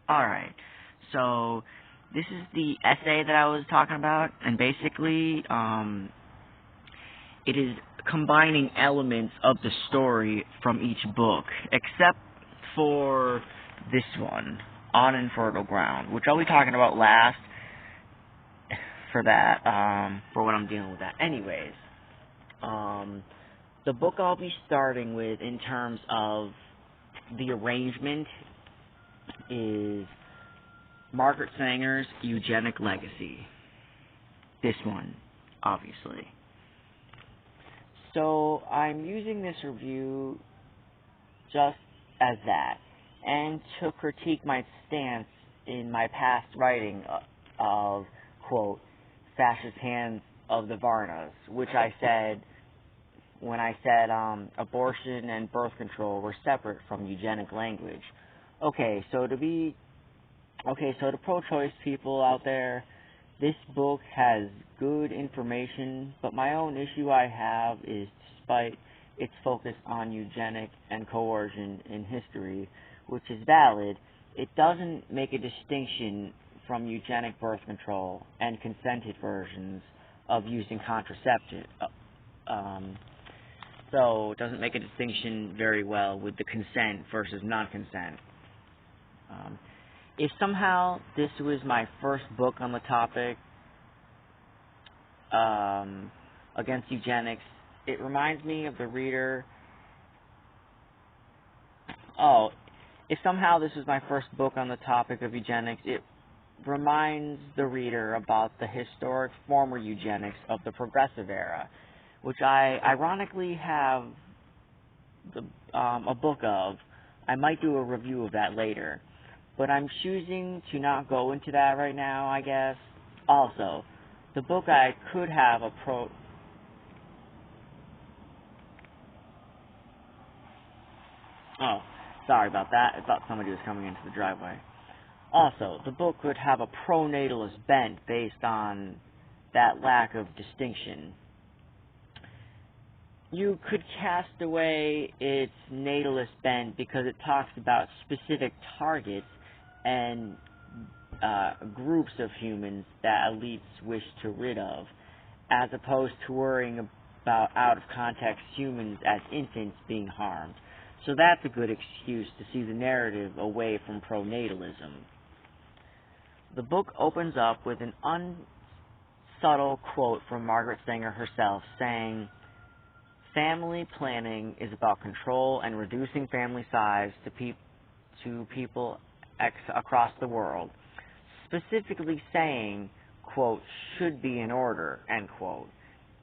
Alright, so this is the essay that I was talking about, and basically, it is combining elements of the story from each book, except for this one, On Infertile Ground, which I'll be talking about last for that, for what I'm dealing with that. Anyways, the book I'll be starting with in terms of the arrangement is Margaret Sangers Eugenic Legacy. This one, obviously. So I'm using this review just as that, and to critique my stance in my past writing of, quote, fascist hands of the Varnas, which I said when I said abortion and birth control were separate from eugenic language. So to pro-choice people out there, this book has good information, but my own issue I have is, despite its focus on eugenic and coercion in history, which is valid, it doesn't make a distinction from eugenic birth control and consented versions of using contraceptive. So it doesn't make a distinction very well with the consent versus non-consent. If somehow this was my first book on the topic against eugenics, it reminds me of the reader. If somehow this was my first book on the topic of eugenics, it reminds the reader about the historic former eugenics of the progressive era, which I ironically have a book of. I might do a review of that later, but I'm choosing to not go into that right now, I guess. Also, the book I could have sorry about that. I thought somebody was coming into the driveway. Also, the book could have a pro-natalist bent based on that lack of distinction. You could cast away its natalist bent because it talks about specific targets and groups of humans that elites wish to rid of, as opposed to worrying about out-of-context humans as infants being harmed. So that's a good excuse to see the narrative away from pro-natalism. The book opens up with an unsubtle quote from Margaret Sanger herself, saying, "Family planning is about control and reducing family size to people across the world," specifically saying, quote, "should be in order," end quote.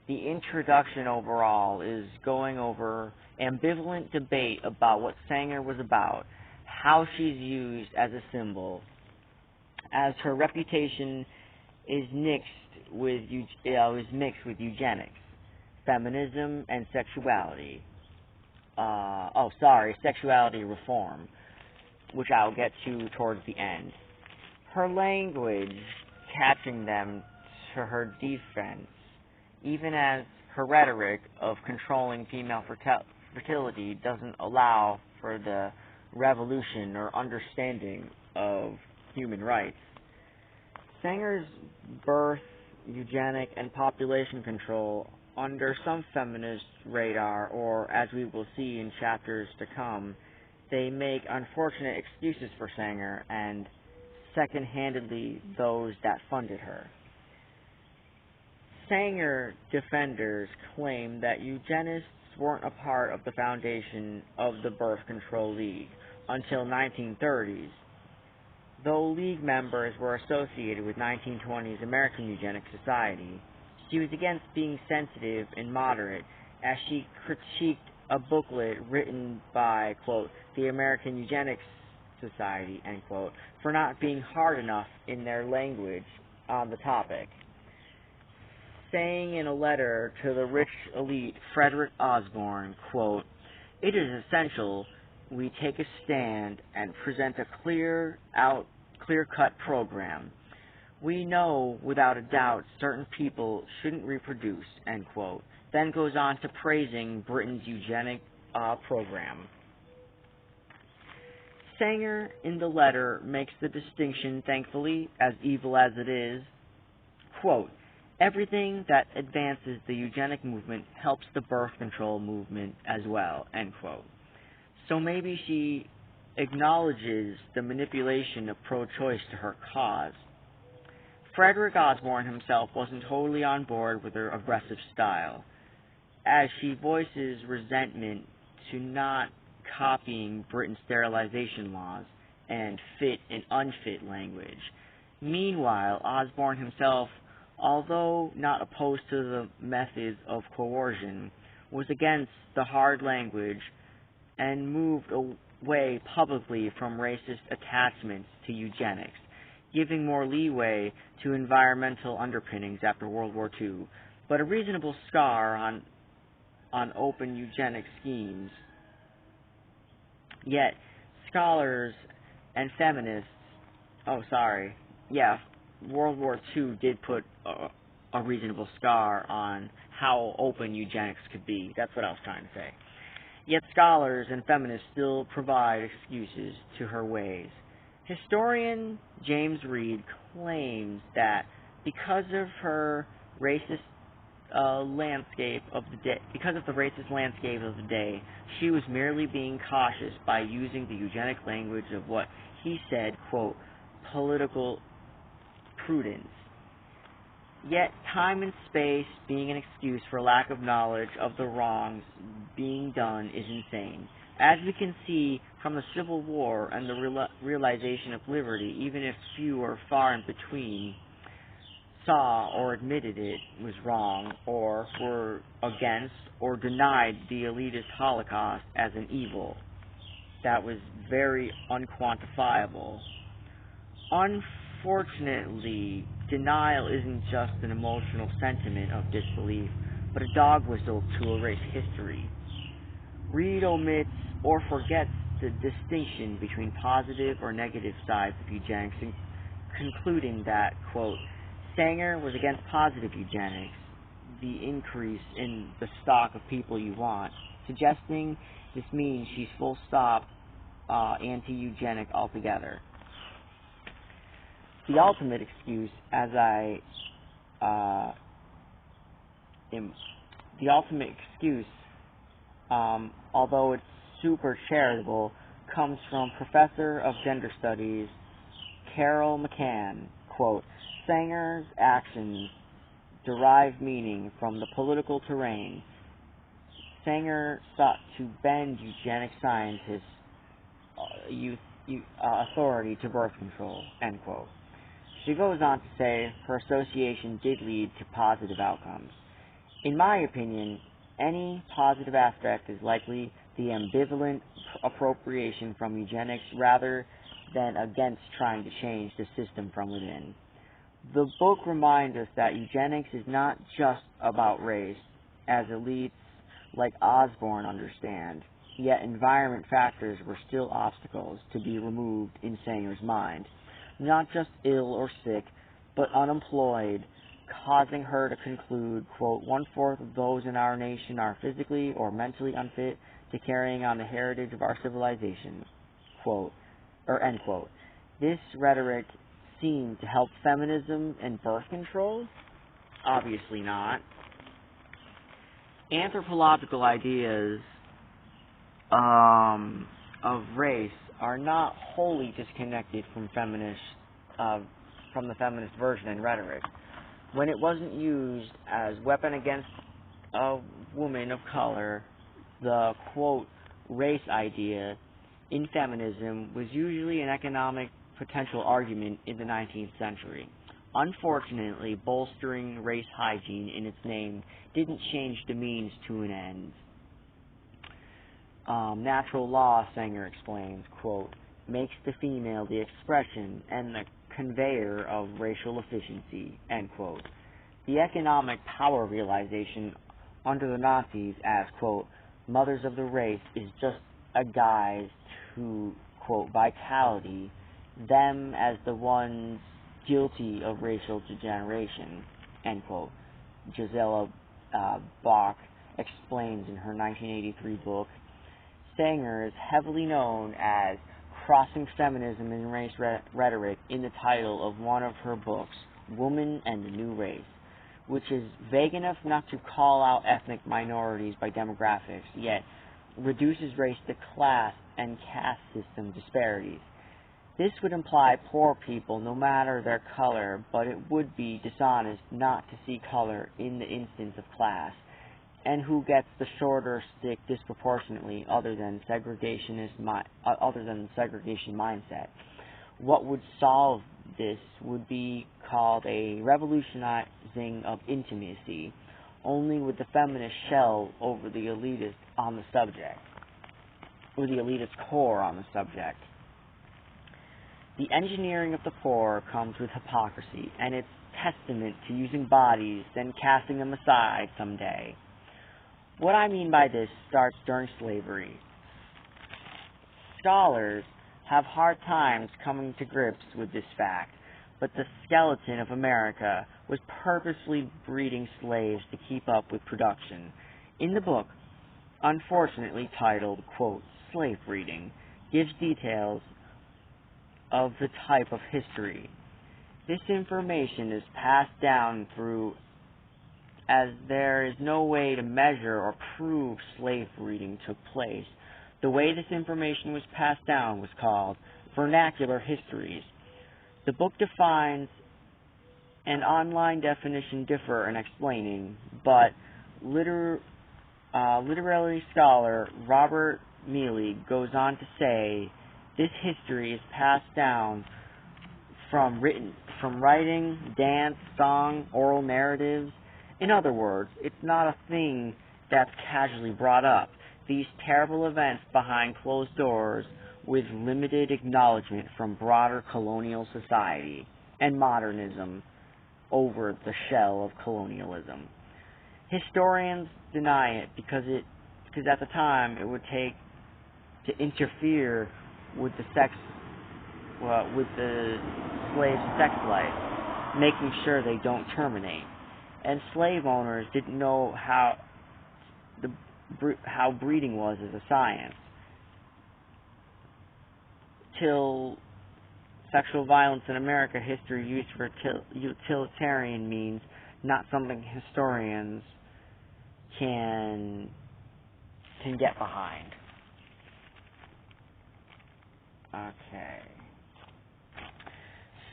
The introduction overall is going over ambivalent debate about what Sanger was about, how she's used as a symbol, as her reputation is mixed with eugenics, feminism, and sexuality. Sexuality reform, which I'll get to towards the end. Her language catching them to her defense, even as her rhetoric of controlling female fertility doesn't allow for the revolution or understanding of human rights. Sanger's birth, eugenic, and population control under some feminist radar, or as we will see in chapters to come, they make unfortunate excuses for Sanger and second-handedly those that funded her. Sanger defenders claim that eugenists weren't a part of the foundation of the Birth Control League until 1930s, though League members were associated with 1920s American Eugenic Society. She was against being sensitive and moderate, as she critiqued a booklet written by, quote, the American Eugenics Society, end quote, for not being hard enough in their language on the topic, saying in a letter to the rich elite Frederick Osborne, quote, "It is essential we take a stand and present a clear-cut program. We know without a doubt certain people shouldn't reproduce," end quote. Then goes on to praising Britain's eugenic program. Sanger, in the letter, makes the distinction, thankfully, as evil as it is, quote, everything that advances the eugenic movement helps the birth control movement as well, end quote. So maybe she acknowledges the manipulation of pro-choice to her cause. Frederick Osborne himself wasn't totally on board with her aggressive style, as she voices resentment to not copying Britain's sterilization laws and fit and unfit language. Meanwhile, Osborne himself, although not opposed to the methods of coercion, was against the hard language and moved away publicly from racist attachments to eugenics, giving more leeway to environmental underpinnings after World War II, but a reasonable scar on open eugenic schemes. Yet, scholars and feminists, World War II did put a reasonable scar on how open eugenics could be. That's what I was trying to say. Yet scholars and feminists still provide excuses to her ways. Historian James Reed claims that because of the racist landscape of the day, she was merely being cautious by using the eugenic language of what he said, quote, political prudence. Yet time and space being an excuse for lack of knowledge of the wrongs being done is insane. As we can see from the Civil War and the realization of liberty, even if few or far in between saw or admitted it was wrong, or were against or denied the elitist Holocaust as an evil that was very unquantifiable. Unfortunately, denial isn't just an emotional sentiment of disbelief, but a dog whistle to erase history. Reed omits or forgets the distinction between positive or negative sides of eugenics, concluding that, quote, Sanger was against positive eugenics, the increase in the stock of people you want, suggesting this means she's full stop anti-eugenic altogether. The ultimate excuse, although it's super charitable, comes from Professor of Gender Studies Carol McCann, quote, Sanger's actions derive meaning from the political terrain. Sanger sought to bend eugenic scientists' authority to birth control, end quote. She goes on to say her association did lead to positive outcomes. In my opinion, any positive aspect is likely the ambivalent appropriation from eugenics rather than against trying to change the system from within. The book reminds us that eugenics is not just about race, as elites like Osborne understand, yet environment factors were still obstacles to be removed in Sanger's mind. Not just ill or sick, but unemployed, causing her to conclude, quote, 1/4 of those in our nation are physically or mentally unfit to carrying on the heritage of our civilization, end quote. This rhetoric seemed to help feminism and birth control? Obviously not. Anthropological ideas of race are not wholly disconnected from the feminist version and rhetoric. When it wasn't used as weapon against a woman of color, the, quote, race idea in feminism was usually an economic potential argument in the 19th century. Unfortunately, bolstering race hygiene in its name didn't change the means to an end. Natural law, Sanger explains, quote, makes the female the expression and the conveyor of racial efficiency, end quote. The economic power realization under the Nazis as, quote, mothers of the race is just a guise to, quote, vitality, them as the ones guilty of racial degeneration, end quote. Gisela Bach explains in her 1983 book. Sanger is heavily known as crossing feminism and race rhetoric in the title of one of her books, Woman and the New Race, which is vague enough not to call out ethnic minorities by demographics, yet reduces race to class and caste system disparities. This would imply poor people no matter their color, but it would be dishonest not to see color in the instance of class, and who gets the shorter stick disproportionately other than the segregation mindset. What would solve this would be called a revolutionizing of intimacy, only with the feminist shell over the elitist on the subject, or the elitist core on the subject. The engineering of the poor comes with hypocrisy, and it's testament to using bodies, then casting them aside someday. What I mean by this starts during slavery. Scholars have hard times coming to grips with this fact, but the skeleton of America was purposely breeding slaves to keep up with production. In the book, unfortunately titled, quote, Slave Breeding, gives details of the type of history. This information is passed down through, as there is no way to measure or prove slave breeding took place. The way this information was passed down was called vernacular histories. The book defines and online definition differ in explaining, but literary scholar Robert Mealy goes on to say this history is passed down from writing, dance, song, oral narratives. In other words, it's not a thing that's casually brought up. These terrible events behind closed doors with limited acknowledgement from broader colonial society and modernism over the shell of colonialism. Historians deny it because at the time it would take to interfere with the slave's sex life, making sure they don't terminate. And slave owners didn't know how breeding was as a science till sexual violence in America history used for utilitarian means, not something historians can get behind. Okay.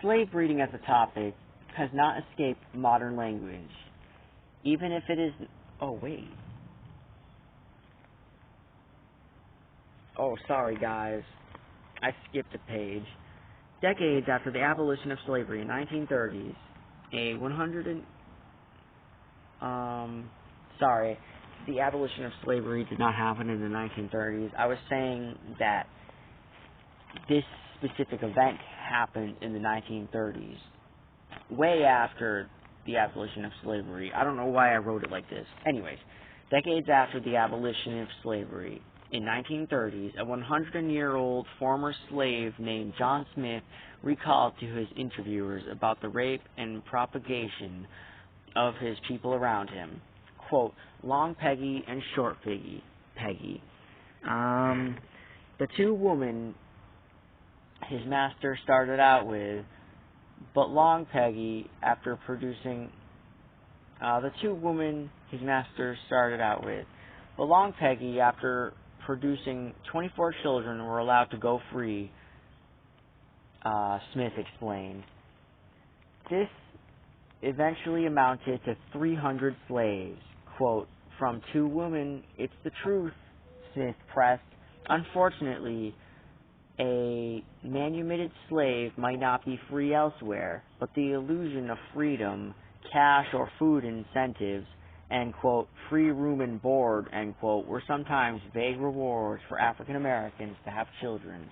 Slave breeding as a topic has not escaped modern language, even if it is... Oh, wait. Oh, sorry, guys. I skipped a page. Decades after the abolition of slavery in 1930s, the abolition of slavery did not happen in the 1930s. I was saying that this specific event happened in the 1930s, way after the abolition of slavery. I don't know why I wrote it like this. Anyways, decades after the abolition of slavery, in 1930s, a 100-year-old former slave named John Smith recalled to his interviewers about the rape and propagation of his people around him. Quote, Long Peggy and Short Peggy. The two women his master started out with, but Long Peggy, after producing 24 children, were allowed to go free, Smith explained. This eventually amounted to 300 slaves. Quote, From two women, it's the truth, Smith pressed. Unfortunately, a manumitted slave might not be free elsewhere, but the illusion of freedom, cash or food incentives, and, quote, free room and board, end quote, were sometimes vague rewards for African Americans to have children.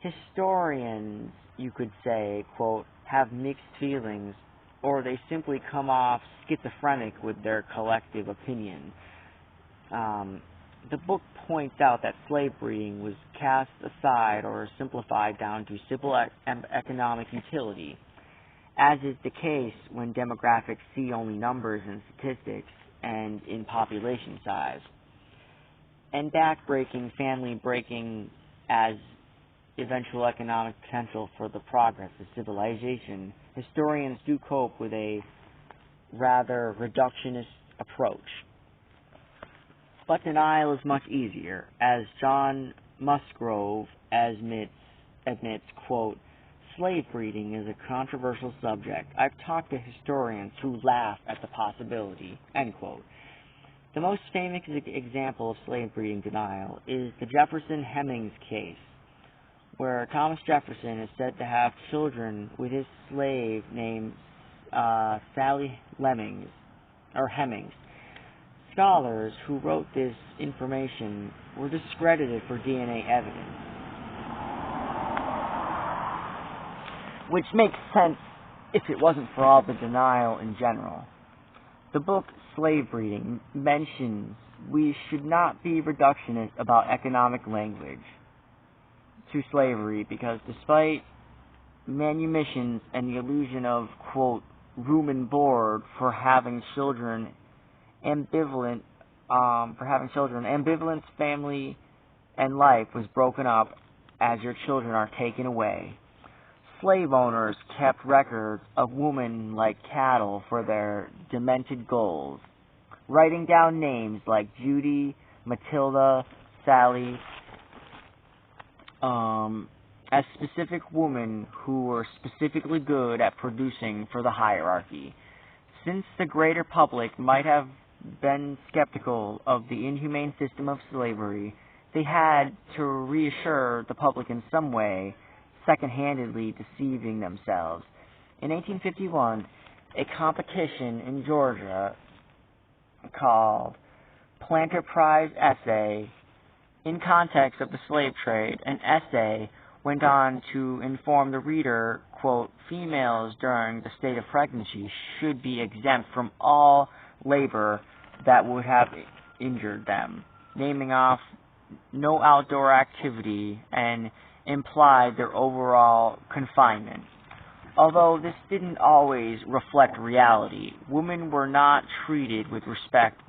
Historians, you could say, quote, have mixed feelings, or they simply come off schizophrenic with their collective opinion. The book points out that slave breeding was cast aside or simplified down to simple economic utility, as is the case when demographics see only numbers and statistics and in population size, and back-breaking, family breaking as eventual economic potential for the progress of civilization, historians do cope with a rather reductionist approach. But denial is much easier, as John Musgrove admits, quote, "Slave breeding is a controversial subject. I've talked to historians who laugh at the possibility," end quote. The most famous example of slave breeding denial is the Jefferson-Hemmings case, where Thomas Jefferson is said to have children with his slave named Sally Hemings. Scholars who wrote this information were discredited for DNA evidence, which makes sense if it wasn't for all the denial in general. The book Slave Breeding mentions we should not be reductionist about economic language to slavery because despite manumissions and the illusion of, quote, room and board for having children, ambivalence family and life was broken up as your children are taken away. Slave owners kept records of women like cattle for their demented goals, writing down names like Judy, Matilda, Sally, as specific women who were specifically good at producing for the hierarchy. Since the greater public might have been skeptical of the inhumane system of slavery, they had to reassure the public in some way, second-handedly deceiving themselves. In 1851, a competition in Georgia called Planter Prize Essay, in context of the slave trade, an essay went on to inform the reader, quote, females during the state of pregnancy should be exempt from all labor that would have injured them, naming off no outdoor activity and implied their overall confinement. Although this didn't always reflect reality, women were not treated with respect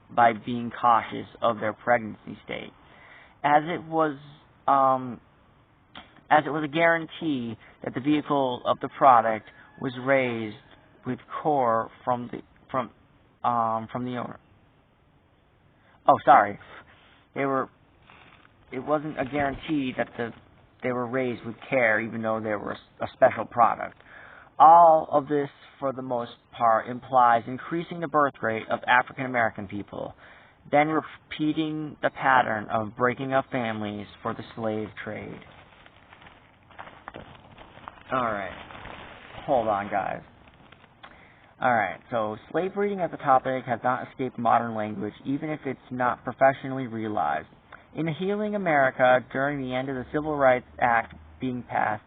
by being cautious of their pregnancy state, as it was a guarantee that the vehicle of the product was raised with core from the owner. It wasn't a guarantee that they were raised with care, even though they were a special product. All of this, for the most part, implies increasing the birth rate of African American people, then repeating the pattern of breaking up families for the slave trade. Alright. Hold on, guys. Alright, so slave breeding as a topic has not escaped modern language, even if it's not professionally realized. In the Healing America, during the end of the Civil Rights Act being passed,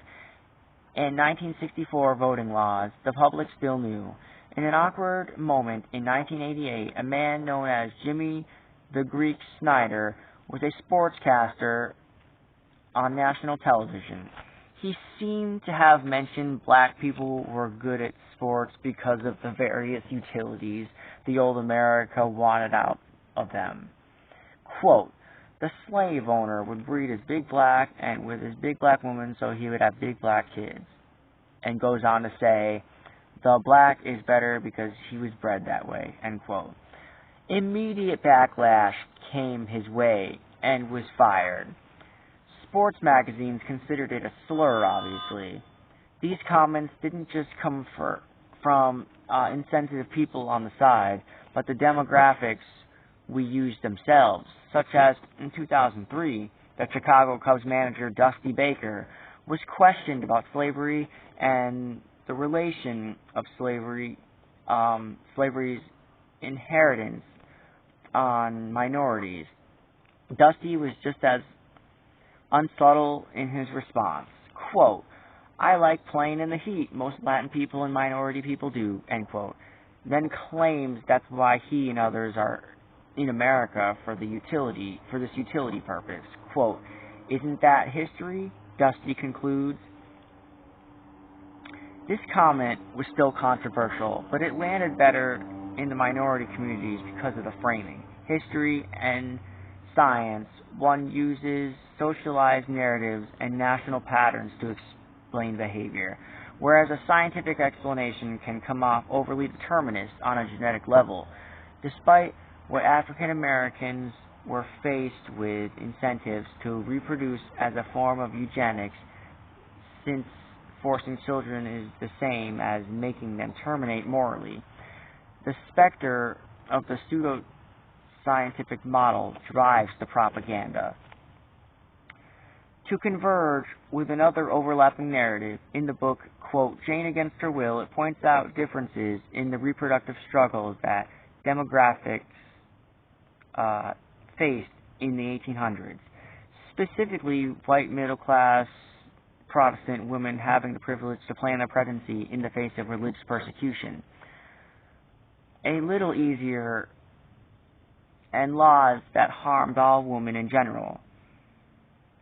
and 1964 voting laws, the public still knew. In an awkward moment in 1988, a man known as Jimmy the Greek Snyder was a sportscaster on national television. He seemed to have mentioned black people were good at sports because of the various utilities the old America wanted out of them. Quote, the slave owner would breed his big black and with his big black woman so he would have big black kids. And goes on to say, the black is better because he was bred that way, end quote. Immediate backlash came his way and was fired. Sports magazines considered it a slur, obviously. These comments didn't just come from insensitive people on the side, but the demographics we used themselves, such as in 2003, the Chicago Cubs manager Dusty Baker was questioned about slavery and the relation of slavery's inheritance on minorities. Dusty was just as unsubtle in his response. Quote, I like playing in the heat. Most Latin people and minority people do, end quote. Then claims that's why he and others are in America for this utility purpose. Quote, isn't that history? Dusty concludes. This comment was still controversial, but it landed better in the minority communities because of the framing. History and science, one uses socialized narratives and national patterns to explain behavior, whereas a scientific explanation can come off overly determinist on a genetic level. Despite what African Americans were faced with incentives to reproduce as a form of eugenics, since forcing children is the same as making them terminate morally, the specter of the pseudo-scientific model drives the propaganda. To converge with another overlapping narrative in the book, quote, Jane Against Her Will, it points out differences in the reproductive struggles that demographics faced in the 1800s, specifically white middle-class Protestant women having the privilege to plan their pregnancy in the face of religious persecution. A little easier, and laws that harmed all women in general.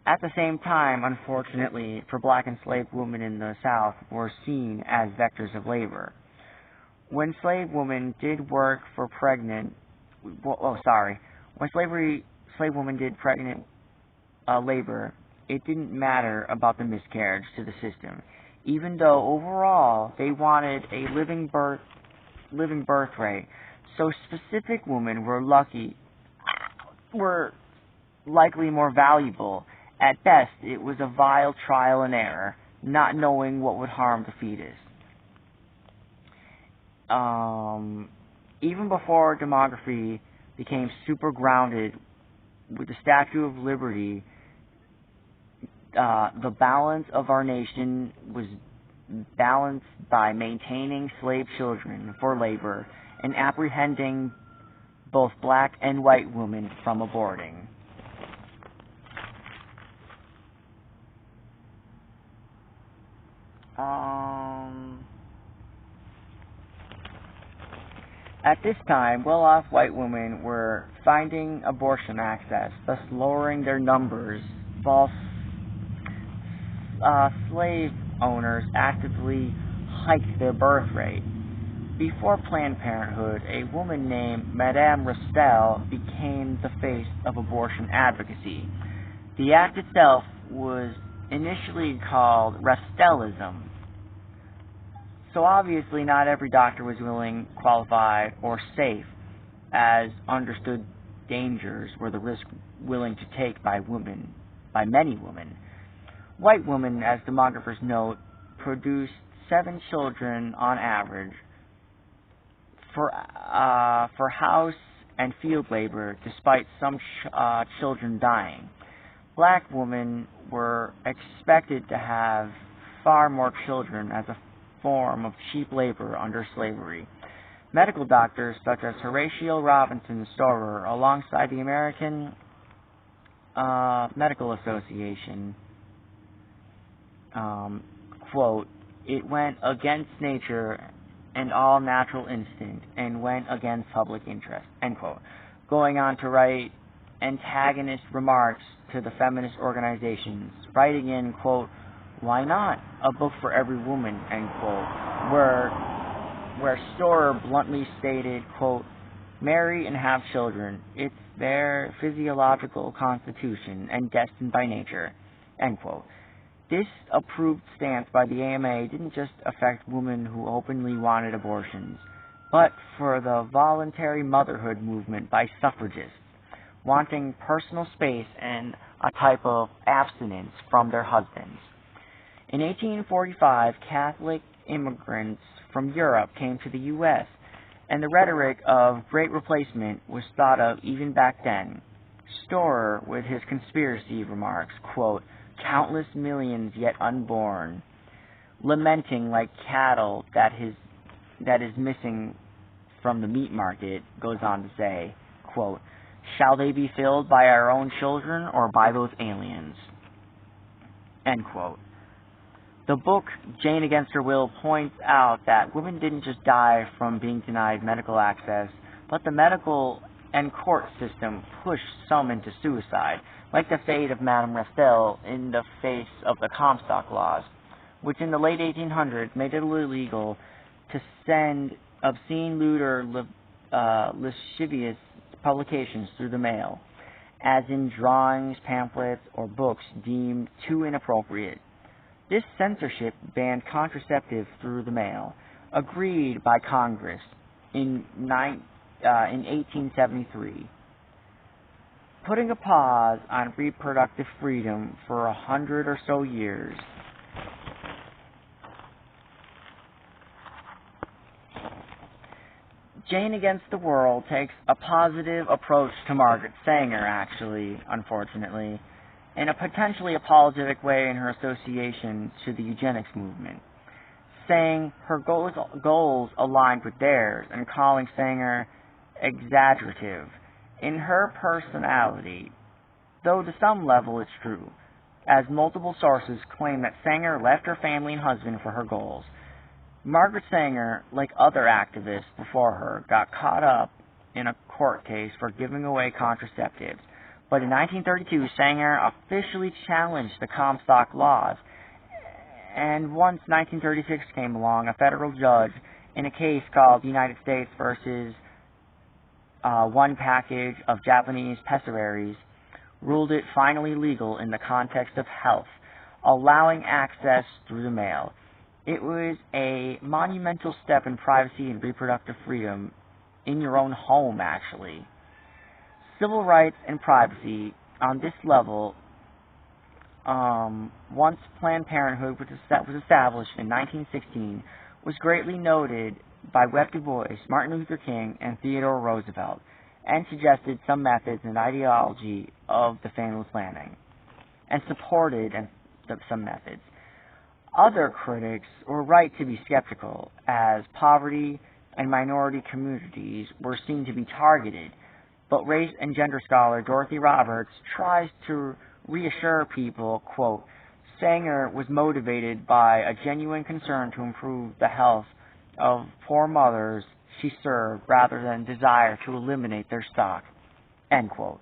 At the same time, unfortunately, for black enslaved women in the South were seen as vectors of labor. When slave women did work for pregnant, when slave women did pregnant labor, it didn't matter about the miscarriage to the system, even though overall they wanted a living birth rate. So specific women were likely more valuable. At best, it was a vile trial and error, not knowing what would harm the fetus. Even before demography became super grounded with the Statue of Liberty, the balance of our nation was balanced by maintaining slave children for labor and apprehending both black and white women from aborting. At this time, well-off white women were finding abortion access, thus lowering their numbers. False slave owners actively hiked their birth rate. Before Planned Parenthood, a woman named Madame Restell became the face of abortion advocacy. The act itself was initially called Restellism. So obviously not every doctor was willing, qualified, or safe, as understood dangers were the risk willing to take by many women. White women, as demographers note, produced 7 children on average for house and field labor, despite some children dying. Black women were expected to have far more children as a form of cheap labor under slavery. Medical doctors such as Horatio Robinson Storer, alongside the American Medical Association, quote, it went against nature and all natural instinct and went against public interest, end quote. Going on to write antagonist remarks to the feminist organizations, writing in, quote, why not a book for every woman, end quote, where Storer bluntly stated, quote, marry and have children. It's their physiological constitution and destined by nature, end quote. This approved stance by the AMA didn't just affect women who openly wanted abortions, but for the voluntary motherhood movement by suffragists, wanting personal space and a type of abstinence from their husbands. In 1845, Catholic immigrants from Europe came to the U.S., and the rhetoric of Great Replacement was thought of even back then. Storer, with his conspiracy remarks, quote, countless millions yet unborn, lamenting like cattle that is missing from the meat market, goes on to say, quote, shall they be filled by our own children or by those aliens? End quote. The book, Jane Against Her Will, points out that women didn't just die from being denied medical access, but the medical and court system pushed some into suicide, like the fate of Madame Restell in the face of the Comstock laws, which in the late 1800s made it illegal to send obscene, lewd, or lascivious publications through the mail. as in drawings, pamphlets, or books deemed too inappropriate. This censorship banned contraceptives through the mail, agreed by Congress in 1873, putting a pause on reproductive freedom for 100 or so years. Jane Against the World takes a positive approach to Margaret Sanger, actually, unfortunately, in a potentially apologetic way in her association to the eugenics movement, saying her goals aligned with theirs and calling Sanger exaggerative in her personality, though to some level it's true, as multiple sources claim that Sanger left her family and husband for her goals. Margaret Sanger, like other activists before her, got caught up in a court case for giving away contraceptives, but in 1932 Sanger officially challenged the Comstock laws, and once 1936 came along, a federal judge in a case called United States versus one package of Japanese pessaries ruled it finally legal in the context of health, allowing access through the mail. It was a monumental step in privacy and reproductive freedom in your own home, actually. Civil rights and privacy on this level, once Planned Parenthood was established in 1916, was greatly noted by Webb Du Bois, Martin Luther King, and Theodore Roosevelt, and suggested some methods and ideology of the family planning, and supported some methods. Other critics were right to be skeptical, as poverty and minority communities were seen to be targeted, but race and gender scholar Dorothy Roberts tries to reassure people, quote, Sanger was motivated by a genuine concern to improve the health of poor mothers she served rather than desire to eliminate their stock, end quote.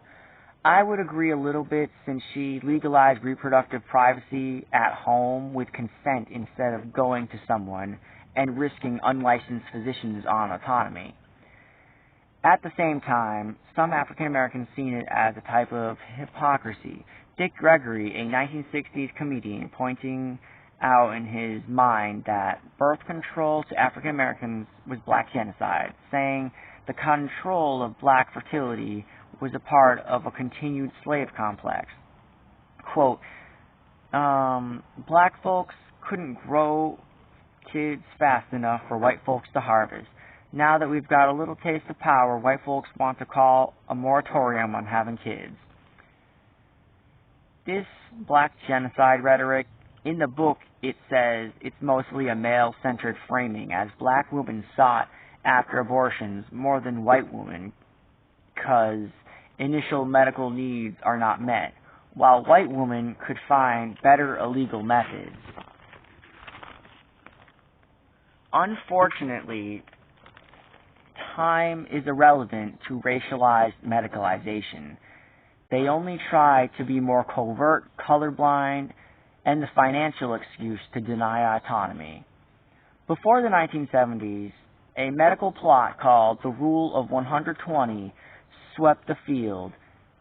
I would agree a little bit, since she legalized reproductive privacy at home with consent instead of going to someone and risking unlicensed physicians on autonomy. At the same time, some African Americans seen it as a type of hypocrisy. Dick Gregory, a 1960s comedian, pointing out in his mind that birth control to African Americans was black genocide, saying the control of black fertility was a part of a continued slave complex. Quote, black folks couldn't grow kids fast enough for white folks to harvest. Now that we've got a little taste of power, white folks want to call a moratorium on having kids. This black genocide rhetoric, in the book it says it's mostly a male-centered framing, as black women sought after abortions more than white women because initial medical needs are not met, while white women could find better illegal methods. Unfortunately, time is irrelevant to racialized medicalization. They only try to be more covert, colorblind, and the financial excuse to deny autonomy. Before the 1970s, a medical plot called the Rule of 120 swept the field,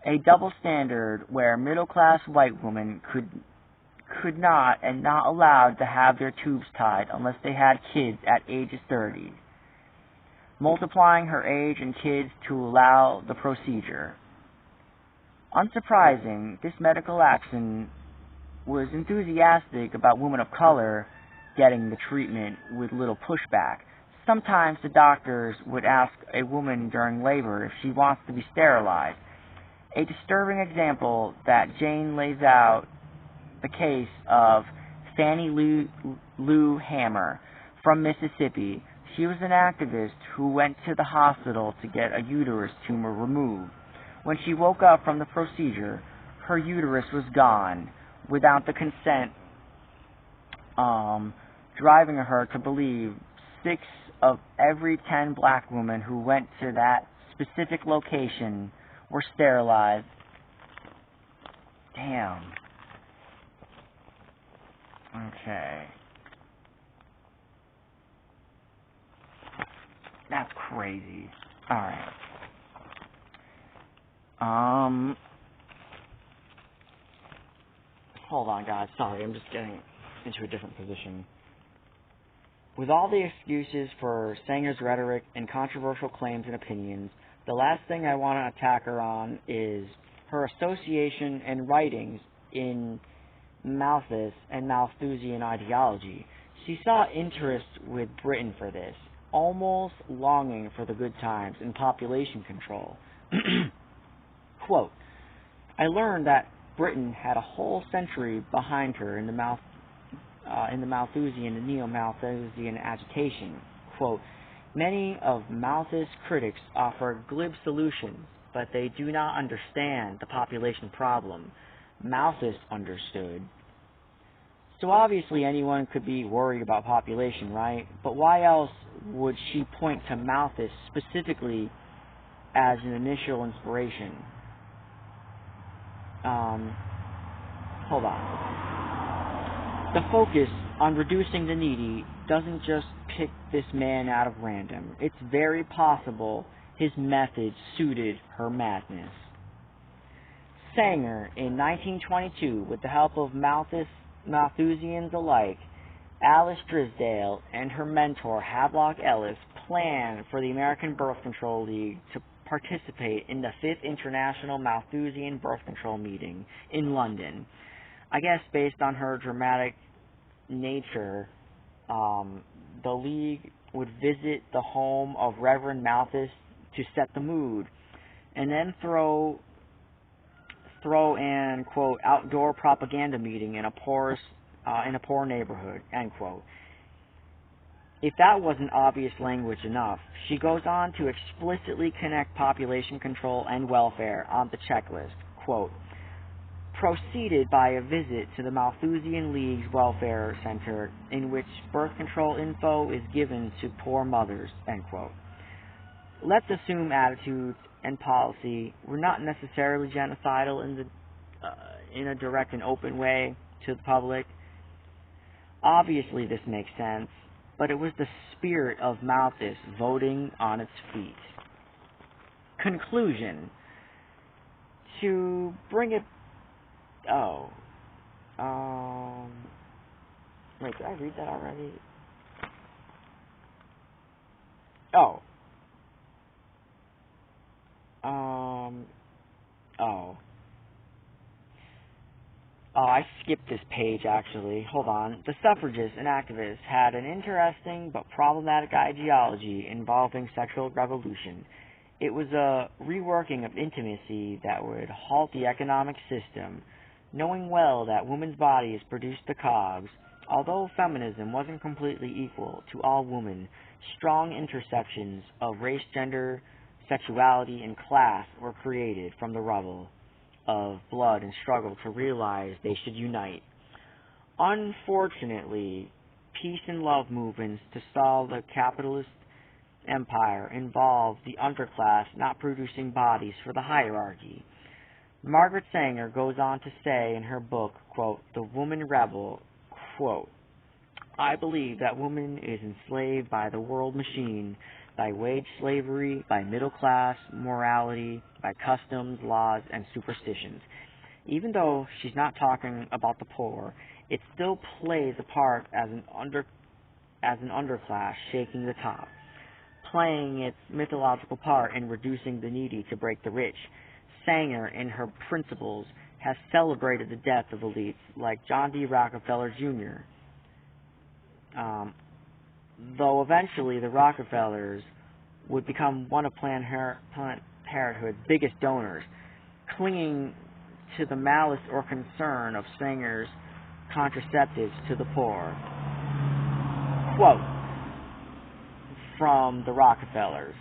a double standard where middle-class white women could not and not allowed to have their tubes tied unless they had kids at ages 30, multiplying her age and kids to allow the procedure. Unsurprising, this medical action was enthusiastic about women of color getting the treatment with little pushback. Sometimes the doctors would ask a woman during labor if she wants to be sterilized. A disturbing example that Jane lays out the case of Fannie Lou Hammer from Mississippi. She was an activist who went to the hospital to get a uterus tumor removed. When she woke up from the procedure, her uterus was gone, without the consent, driving her to believe 6 of every 10 black women who went to that specific location were sterilized. Damn. Okay. That's crazy. Alright. Hold on, guys. Sorry, I'm just getting into a different position. With all the excuses for Sanger's rhetoric and controversial claims and opinions, the last thing I want to attack her on is her association and writings in Malthus and Malthusian ideology. She saw interest with Britain for this, almost longing for the good times and population control. Quote, I learned that Britain had a whole century behind her in the Malthusian and Neo-Malthusian agitation. Quote, many of Malthus' critics offer glib solutions, but they do not understand the population problem. Malthus understood. So obviously anyone could be worried about population, right? But why else would she point to Malthus specifically as an initial inspiration? Hold on. The focus on reducing the needy doesn't just pick this man out of random. It's very possible his methods suited her madness. Sanger, in 1922, with the help of Malthusians alike, Alice Drysdale and her mentor Havelock Ellis planned for the American Birth Control League to participate in the 5th International Malthusian Birth Control Meeting in London. I guess based on her dramatic nature, the League would visit the home of Reverend Malthus to set the mood, and then throw an, quote, outdoor propaganda meeting in a poor neighborhood, end quote. If that wasn't obvious language enough, she goes on to explicitly connect population control and welfare on the checklist, quote, proceeded by a visit to the Malthusian League's welfare center in which birth control info is given to poor mothers, end quote. Let's assume attitudes and policy were not necessarily genocidal in a direct and open way to the public. Obviously this makes sense, but it was the spirit of Malthus voting on its feet. Conclusion. To bring it... Wait, did I read that already? I skipped this page, actually. Hold on. The suffragists and activists had an interesting but problematic ideology involving sexual revolution. It was a reworking of intimacy that would halt the economic system, knowing well that women's bodies produced the cogs. Although feminism wasn't completely equal to all women, strong intersections of race, gender, sexuality, and class were created from the rubble of blood and struggle to realize they should unite. Unfortunately, peace and love movements to solve the capitalist empire involved the underclass not producing bodies for the hierarchy. Margaret Sanger goes on to say in her book, quote, The Woman Rebel, quote, I believe that woman is enslaved by the world machine, by wage slavery, by middle class morality, by customs, laws, and superstitions. Even though she's not talking about the poor, it still plays a part as an underclass shaking the top, playing its mythological part in reducing the needy to break the rich. Sanger, in her Principles, has celebrated the death of elites like John D. Rockefeller Jr., though eventually the Rockefellers would become one of Planned Parenthood's biggest donors, clinging to the malice or concern of Sanger's contraceptives to the poor. Quote from the Rockefellers,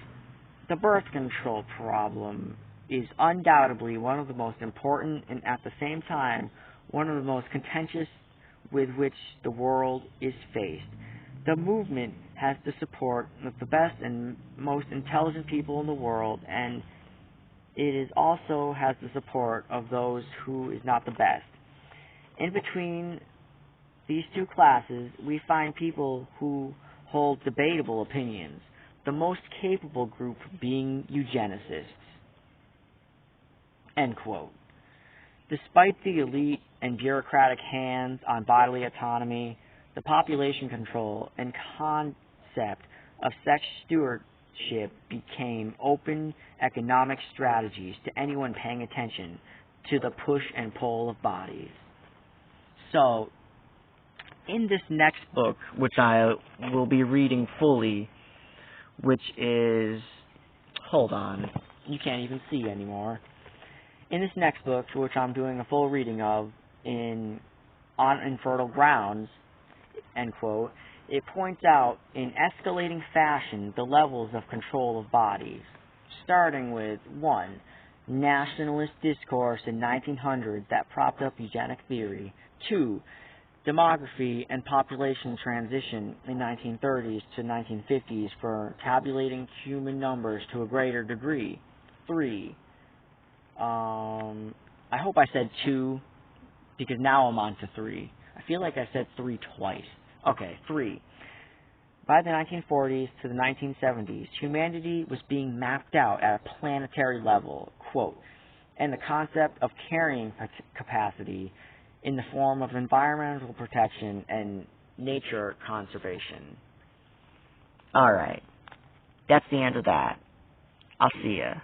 the birth control problem is undoubtedly one of the most important and at the same time one of the most contentious with which the world is faced. The movement has the support of the best and most intelligent people in the world, and it also has the support of those who is not the best. In between these two classes, we find people who hold debatable opinions, the most capable group being eugenicists. End quote. Despite the elite and bureaucratic hands on bodily autonomy, the population control and concept of sex stewardship became open economic strategies to anyone paying attention to the push and pull of bodies. So, in this next book, which I will be reading fully, which is, hold on, you can't even see anymore. In this next book, which I'm doing a full reading of, on Infertile Grounds, end quote, it points out in escalating fashion the levels of control of bodies, starting with 1. Nationalist discourse in 1900 that propped up eugenic theory. 2. Demography and population transition in 1930s to 1950s for tabulating human numbers to a greater degree. 3. I hope I said 2, because now I'm on to 3. I feel like I said 3 twice. Okay, 3. By the 1940s to the 1970s, humanity was being mapped out at a planetary level, quote, and the concept of carrying capacity in the form of environmental protection and nature conservation. Alright, that's the end of that. I'll see ya.